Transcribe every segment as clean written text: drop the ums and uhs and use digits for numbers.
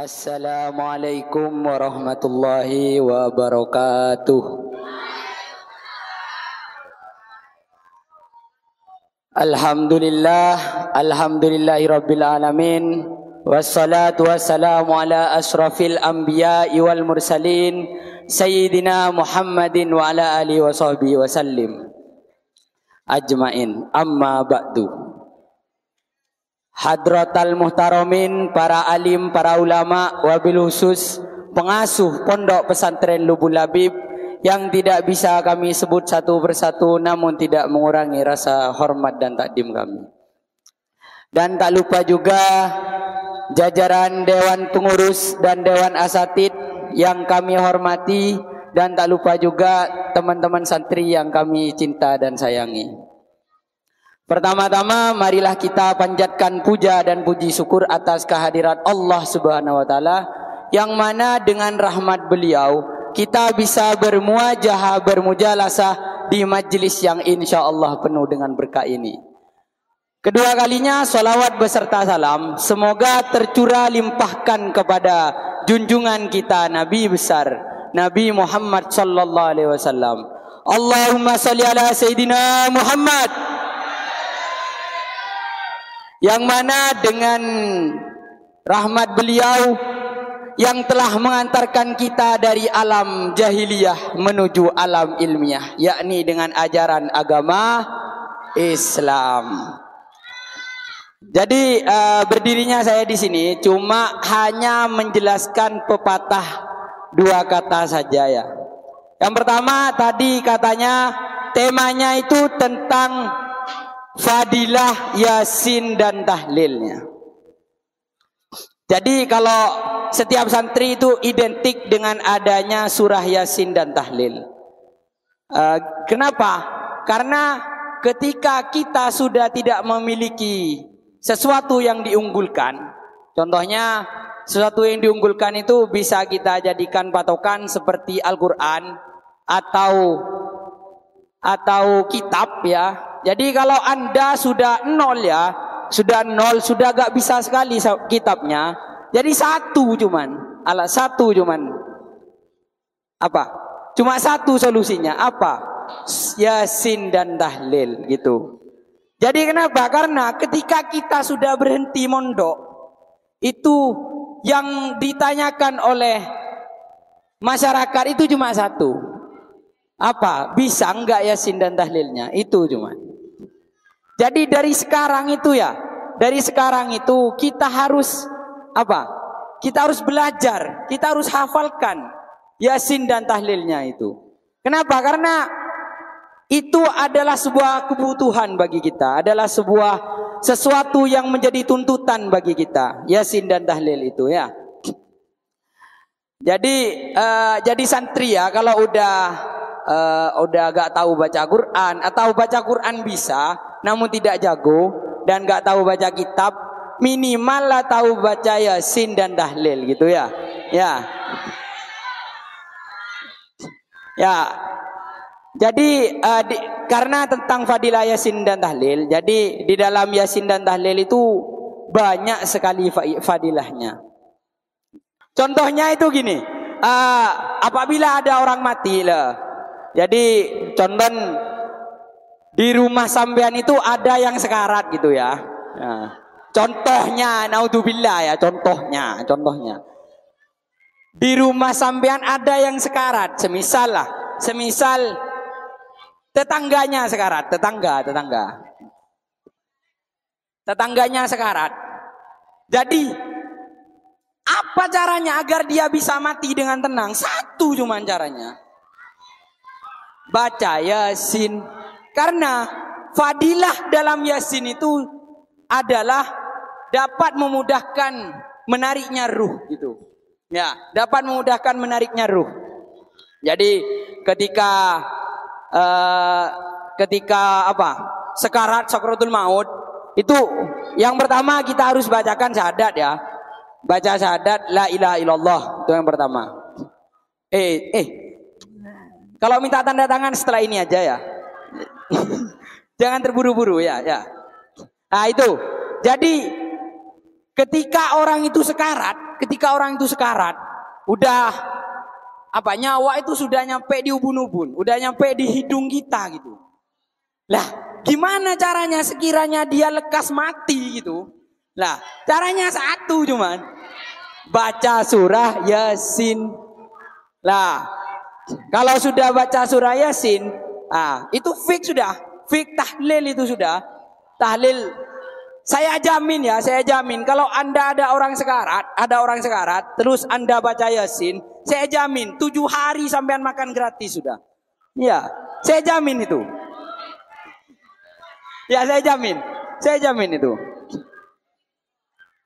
Assalamualaikum warahmatullahi wabarakatuh. Alhamdulillahi rabbil alamin. Wassalatu wassalamu ala asrafil anbiya'i wal mursalin Sayyidina Muhammadin wa ala alihi wa sahbihi wa sallim ajmain. Amma ba'du. Hadratal muhtaramin, para alim, para ulama, wabil khusus pengasuh pondok pesantren Lubul Labib yang tidak bisa kami sebut satu persatu namun tidak mengurangi rasa hormat dan takdim kami. Dan tak lupa juga jajaran dewan pengurus dan dewan asatid yang kami hormati, dan tak lupa juga teman-teman santri yang kami cinta dan sayangi. Pertama-tama marilah kita panjatkan puja dan puji syukur atas kehadirat Allah Subhanahu wa taala, yang mana dengan rahmat beliau kita bisa bermuajahah, bermujalasah di majlis yang insya Allah penuh dengan berkah ini. Kedua kalinya salawat beserta salam semoga tercurah limpahkan kepada junjungan kita Nabi besar Nabi Muhammad sallallahu alaihi wasallam. Allahumma sholli ala Sayyidina Muhammad, yang mana dengan rahmat beliau yang telah mengantarkan kita dari alam jahiliyah menuju alam ilmiah, yakni dengan ajaran agama Islam. Jadi berdirinya saya di sini cuma hanya menjelaskan pepatah dua kata saja ya. Yang pertama tadi katanya temanya itu tentang fadilah Yasin dan tahlilnya. Jadi kalau setiap santri itu identik dengan adanya surah Yasin dan tahlil. Kenapa? Karena ketika kita sudah tidak memiliki sesuatu yang diunggulkan, contohnya sesuatu yang diunggulkan itu bisa kita jadikan patokan seperti Al-Quran atau kitab ya. Jadi kalau Anda sudah nol ya, sudah gak bisa sekali kitabnya. Jadi satu cuman apa? Cuma satu solusinya apa? Yasin dan tahlil gitu. Jadi kenapa? Karena ketika kita sudah berhenti mondok, itu yang ditanyakan oleh masyarakat itu cuma satu. Apa? Bisa enggak Yasin dan tahlilnya? Itu cuma. Jadi dari sekarang itu kita harus apa? Kita harus belajar, kita harus hafalkan Yasin dan tahlilnya itu. Kenapa? Karena itu adalah sebuah kebutuhan bagi kita, adalah sesuatu yang menjadi tuntutan bagi kita, Yasin dan tahlil itu ya. Jadi santri ya, kalau udah gak tahu baca Quran atau baca Quran bisa namun tidak jago dan gak tahu baca kitab, minimal lah tahu baca Yasin dan tahlil gitu ya. Jadi karena tentang fadilah Yasin dan tahlil, jadi di dalam Yasin dan tahlil itu banyak sekali fadilahnya. Contohnya itu gini, apabila ada orang mati lah. Jadi contoh di rumah sampean itu ada yang sekarat gitu ya. Contohnya, naudzubillah ya, contohnya. Di rumah sampean ada yang sekarat, semisal tetangganya sekarat, tetangganya sekarat. Jadi apa caranya agar dia bisa mati dengan tenang? Satu cuma caranya, baca Yasin. Karena fadilah dalam Yasin itu adalah dapat memudahkan menariknya ruh gitu. Ya, dapat memudahkan menariknya ruh. Jadi ketika sekarat sakaratul maut itu yang pertama kita harus bacakan syahadat ya. Baca syahadat la ilaha illallah, itu yang pertama. Kalau minta tanda tangan setelah ini aja ya. Jangan terburu-buru ya. Nah itu. Jadi ketika orang itu sekarat, ketika orang itu sekarat, udah nyawa itu sudah nyampe di ubun-ubun, udah nyampe di hidung kita gitu. Lah, gimana caranya sekiranya dia lekas mati gitu? Lah, caranya satu cuman baca surah Yasin. Lah, kalau sudah baca surah Yasin, itu fix sudah, fix tahlil itu sudah. Tahlil saya jamin kalau Anda ada orang sekarat, terus Anda baca Yasin, saya jamin 7 hari sampean makan gratis sudah. Ya, saya jamin itu. Ya, saya jamin itu.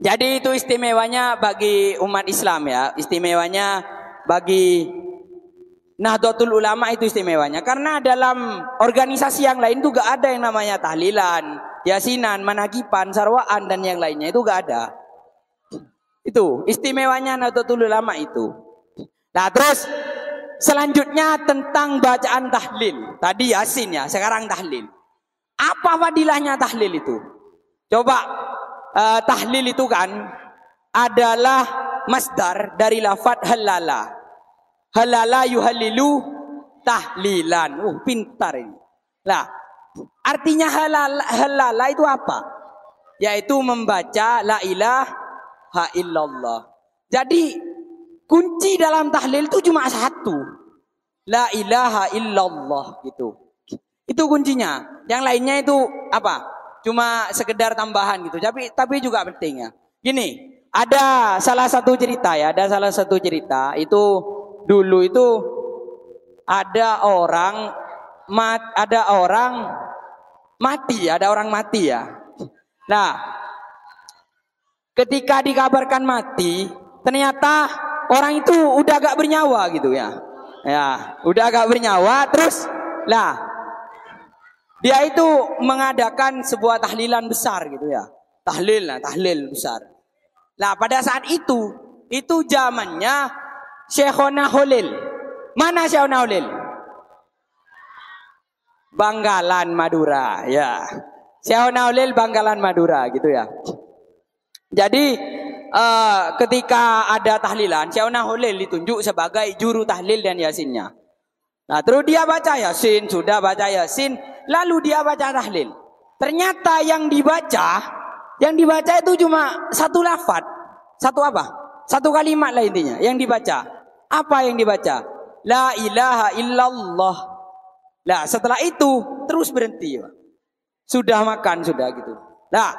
Jadi itu istimewanya bagi umat Islam ya, istimewanya bagi Nahdlatul Ulama itu istimewanya. Karena dalam organisasi yang lain itu gak ada yang namanya tahlilan, yasinan, manakipan, sarwaan dan yang lainnya itu gak ada. Itu istimewanya Nahdlatul Ulama itu. Nah terus selanjutnya tentang bacaan tahlil. Tadi yasin ya, sekarang tahlil. Apa fadilahnya tahlil itu? Coba tahlil itu kan adalah masdar dari lafaz halala. Halala yuhalilu tahlilan. Pintar ini. Lah, artinya halala itu apa? Yaitu membaca la ilaha illallah. Jadi kunci dalam tahlil itu cuma satu. La ilaha illallah gitu. Itu kuncinya. Yang lainnya itu apa? Cuma sekedar tambahan gitu. Tapi juga penting ya. Gini, ada salah satu cerita itu dulu itu ada orang mati ya. Nah, ketika dikabarkan mati, ternyata orang itu udah gak bernyawa gitu ya. Ya, udah gak bernyawa terus lah dia itu mengadakan sebuah tahlilan besar gitu ya. Tahlil besar. Nah, pada saat itu zamannya Syekhona Holil. Mana Syekhona Holil? Bangkalan Madura, ya. Syekhona Holil Bangkalan Madura gitu ya. Jadi ketika ada tahlilan, Syekhona Holil ditunjuk sebagai juru tahlil dan yasinnya. Nah, terus dia baca yasin, sudah baca yasin, lalu dia baca tahlil. Ternyata yang dibaca itu cuma satu lafaz. Satu kalimat lah intinya yang dibaca. Apa yang dibaca? La ilaha illallah. Lah, setelah itu terus berhenti. Sudah makan sudah gitu. Nah,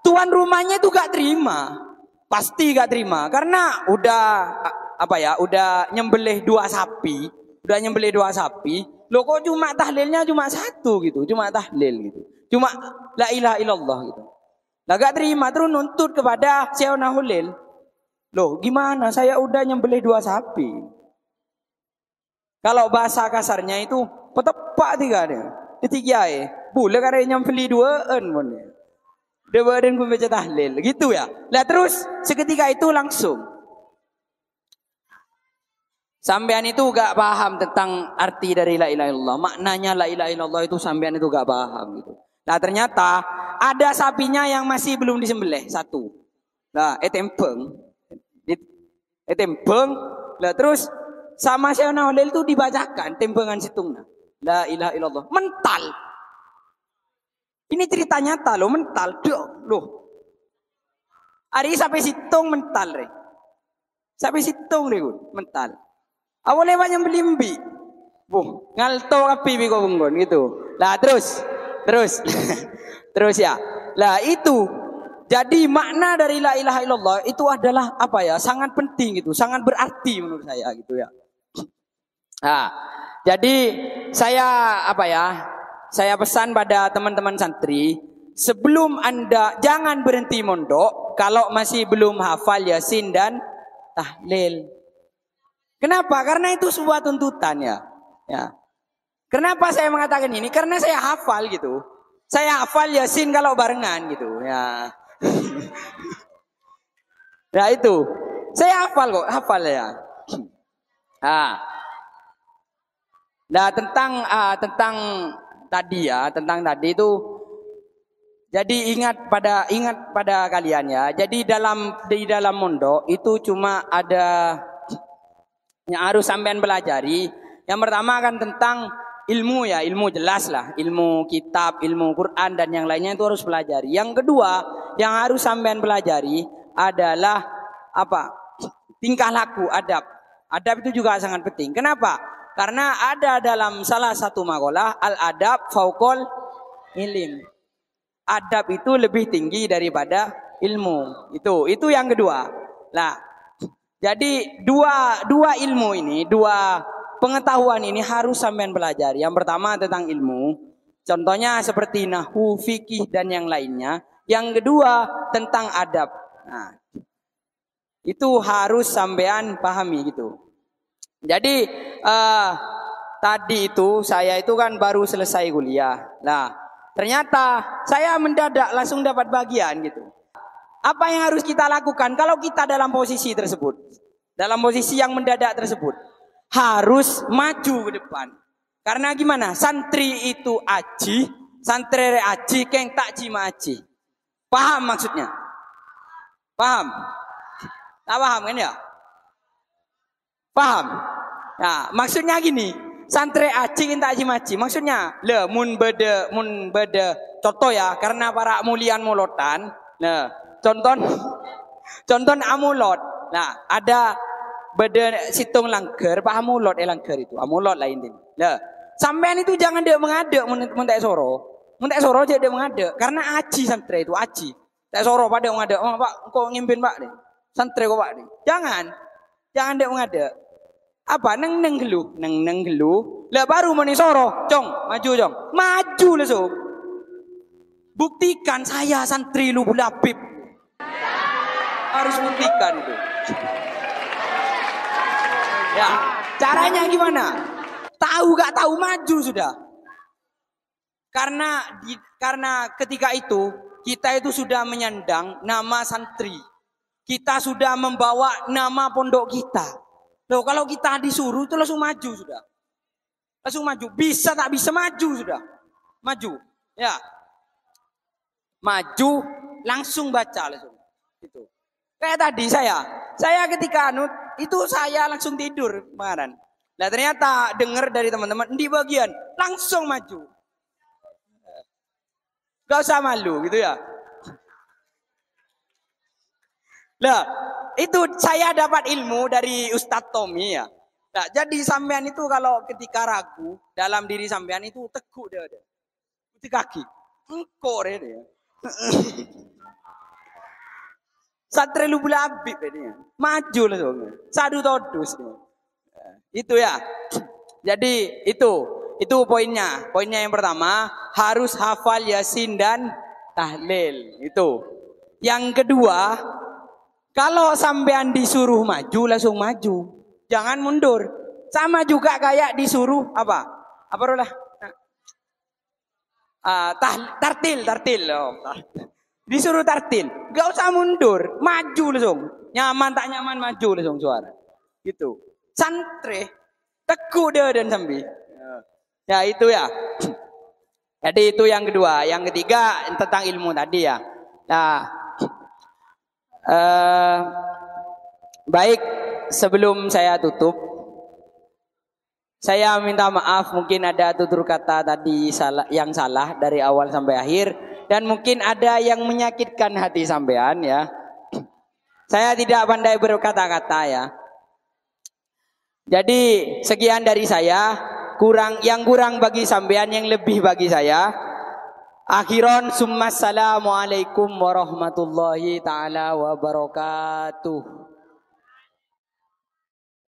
tuan rumahnya itu gak terima. Pasti gak terima karena udah nyembelih dua sapi. Loh kok cuma tahlilnya cuma satu gitu, cuma tahlil gitu. Cuma la ilaha illallah gitu. Nah, gak terima terus nuntut kepada Syekhona Holil. Loh, gimana saya udah nyembelih dua sapi. Kalau bahasa kasarnya itu petepak tiga deh. Ketiga boleh kada nyembelih duaan pun. Dia badan pun baca tahlil gitu ya. Lah terus seketika itu langsung sampean itu gak paham tentang arti dari la ilaha illallah. Maknanya la ilaha illallah itu sampean itu gak paham gitu. Nah, ternyata ada sapinya yang masih belum disembelih satu. Nah, tempeng. Lah terus sama Syekhona Holil itu dibacakan tempengan situngna. La ilaha illallah. Mental. Ini cerita nyata loh, mental. Loh. Hari sampai situng mental re. Sampai situng re mental. Awalnya banyak belimbi. Ngalto api biko bunggon gitu. Lah terus terus ya. Lah itu jadi makna dari la ilaha illallah itu adalah sangat penting gitu, sangat berarti menurut saya gitu ya. Nah, jadi saya pesan pada teman-teman santri, sebelum Anda jangan berhenti mondok kalau masih belum hafal yasin dan tahlil. Kenapa? Karena itu sebuah tuntutan ya. Kenapa saya mengatakan ini? Karena saya hafal gitu. Saya hafal yasin kalau barengan gitu ya. Nah itu, saya hafal ya. Nah tentang tadi itu Jadi ingat pada kalian ya. Jadi di dalam mondok itu cuma ada yang harus sampean pelajari. Yang pertama kan tentang ilmu ya, ilmu jelas lah, ilmu kitab, ilmu Quran dan yang lainnya itu harus pelajari. Yang kedua yang harus sampean pelajari adalah apa? Tingkah laku, adab. Adab itu juga sangat penting. Kenapa? Karena ada dalam salah satu makalah al-adab fauqal ilim. Adab itu lebih tinggi daripada ilmu. Itu yang kedua. Nah, jadi dua ilmu ini, dua pengetahuan ini harus sampean pelajari. Yang pertama tentang ilmu, contohnya seperti nahwu, fikih dan yang lainnya. Yang kedua tentang adab. Nah, itu harus sampean pahami gitu. Jadi tadi itu saya itu kan baru selesai kuliah. Nah, ternyata saya mendadak langsung dapat bagian gitu. Apa yang harus kita lakukan kalau kita dalam posisi tersebut? Dalam posisi yang mendadak tersebut. Harus maju ke depan. Karena gimana? Santri itu aji, santri aji, keng tak cima aji. Paham maksudnya? Paham? Tak paham kan ya? Paham? Nah, maksudnya gini, santri aji keng tak cima aji. Maksudnya, mun bede contoh ya, karena para mulian mulotan. Nah, contoh amulot. Nah, ada beda situng langgar, pak amulot langgar itu. Amulot lah intinya. Nah, sampean itu jangan dia mengadek mentek soro. Mentek soro aja dia mengadek karena aji santri itu aji. Tak soro pada mengadek. Oh, Pak, kok ngimpin Pak nih? Santri kok Pak nih. Jangan dia mengadek. Apa neng gelu. Lah baru meni soro, cong, maju langsung. Buktikan saya santri Lubul Habib. Harus buktikan itu. Ya, caranya gimana? Tahu gak tahu maju sudah. Karena ketika itu kita itu sudah menyandang nama santri. Kita sudah membawa nama pondok kita. Loh, kalau kita disuruh itu langsung maju sudah. Langsung maju. Bisa tak bisa maju sudah. Maju. Ya. Maju langsung baca langsung. Itu. Kayak tadi saya ketika itu saya langsung tidur kemarin. Nah ternyata dengar dari teman-teman di bagian langsung maju. Gak usah malu gitu ya. Nah itu saya dapat ilmu dari Ustadz Tommy ya. Nah jadi sampean itu kalau ketika ragu dalam diri sampean itu teguk dia. Di kaki. Engkor dia. Santri Lubul Habib ini maju langsung. Sadu todus. Itu ya. Jadi itu poinnya. Poinnya yang pertama harus hafal Yasin dan tahlil. Itu. Yang kedua, kalau sampean disuruh maju langsung maju. Jangan mundur. Sama juga kayak disuruh apa? Apa rolah? Tartil. Oh. Disuruh tartil, gak usah mundur, maju langsung. Nyaman tak nyaman maju langsung suara. Gitu. Santri teguh dia dan sambil. Ya itu ya. Jadi itu yang kedua, yang ketiga tentang ilmu tadi ya. Nah, baik sebelum saya tutup, saya minta maaf mungkin ada tutur kata tadi yang salah dari awal sampai akhir. Dan mungkin ada yang menyakitkan hati sampean ya. Saya tidak pandai berkata-kata ya. Jadi sekian dari saya. Yang kurang bagi sampean, yang lebih bagi saya. Akhiron summa assalamualaikum warahmatullahi ta'ala wabarakatuh.